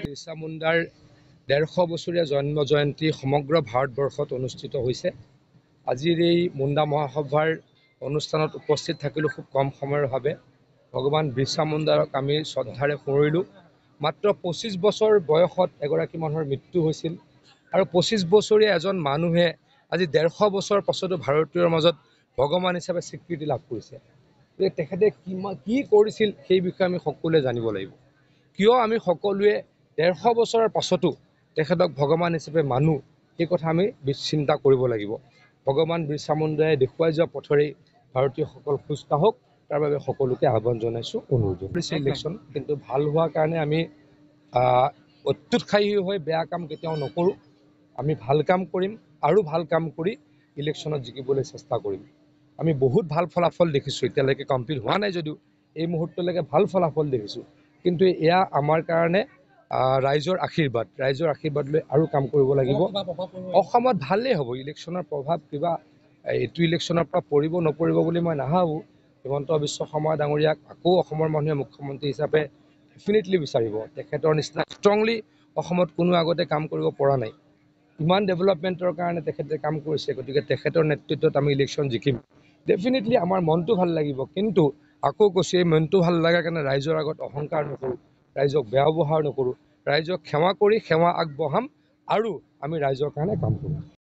বিৰছা মুণ্ডাৰ ১৫০ বছৰীয়া জন্ম জয়ন্তী সমগ্ৰ ভাৰতবৰ্ষত অনুষ্ঠিত হৈছে। আজিৰ এই মুণ্ডা মহাসভাৰ অনুষ্ঠানত উপস্থিত থাকিলোঁ খুব কম সময়ৰ বাবে। ভগৱান বিৰছা মুণ্ডাক আমি শ্ৰদ্ধাৰে সুঁৱৰিলোঁ। মাত্ৰ ২৫ বছৰ বয়সত এগৰাকী মানুহৰ মৃত্যু হৈছিল আৰু ২৫ বছৰীয়া এজন মানুহে আজি ১৫০ বছৰ পাছতো ভাৰতীয়ৰ মাজত ভগৱান হিচাপে স্বীকৃতি লাভ কৰিছে। তেখেতে কি কৰিছিল সেই বিষয়ে আমি সকলোৱে জানিব লাগিব। কিয় আমি সকলোৱে ১৫০ বছৰৰ পাছতো তেখেতক ভগৱান হিচাপে মানো, সেই কথা আমি চিন্তা কৰিব লাগিব। ভগৱান বিৰছা মুণ্ডাই দেখুৱাই যোৱা পথৰেই ভাৰতীয়সকল খোজ কাঢ়ক, তাৰ বাবে সকলোকে আহ্বান জনাইছোঁ, অনুৰোধ জনাইছোঁ। ইলেকশ্যন কিন্তু ভাল হোৱাৰ কাৰণে আমি অত্যুৎসাহী হৈ বেয়া কাম কেতিয়াও নকৰোঁ। আমি ভাল কাম কৰিম আৰু ভাল কাম কৰি ইলেকশ্যনত জিকিবলৈ চেষ্টা কৰিম। আমি বহুত ভাল ফলাফল দেখিছোঁ, এতিয়ালৈকে কমপ্লিট হোৱা নাই যদিও এই মুহূৰ্তলৈকে ভাল ফলাফল দেখিছোঁ। কিন্তু এয়া আমাৰ কাৰণে ৰাইজৰ আশীৰ্বাদ লৈ আৰু কাম কৰিব লাগিব। অসমত ভালেই হ'ব, ইলেকশ্যনৰ প্ৰভাৱ কিবা এইটো ইলেকশ্যনৰ পৰা পৰিব নপৰিব বুলি মই নাভাবোঁ। হিমন্ত বিশ্ব শৰ্মা ডাঙৰীয়াক আকৌ অসমৰ মানুহে মুখ্যমন্ত্ৰী হিচাপে ডেফিনেটলি বিচাৰিব। তেখেতৰ নিচিনা ষ্ট্ৰংলি অসমত কোনো আগতে কাম কৰিব পৰা নাই। ইমান ডেভেলপমেণ্টৰ কাৰণে তেখেতে কাম কৰিছে, গতিকে তেখেতৰ নেতৃত্বত আমি ইলেকশ্যন জিকিম। ডেফিনেটলি আমাৰ মনটো ভাল লাগিব, কিন্তু আকৌ কৈছোঁ এই মনটো ভাল লগাৰ কাৰণে ৰাইজৰ আগত অহংকাৰ নকৰোঁ, ৰাইজক বেয়া ব্যৱহাৰ নকৰোঁ, ৰাইজক সেৱা কৰি সেৱা আগবঢ়াম আৰু আমি ৰাইজৰ কাৰণে কাম কৰিম।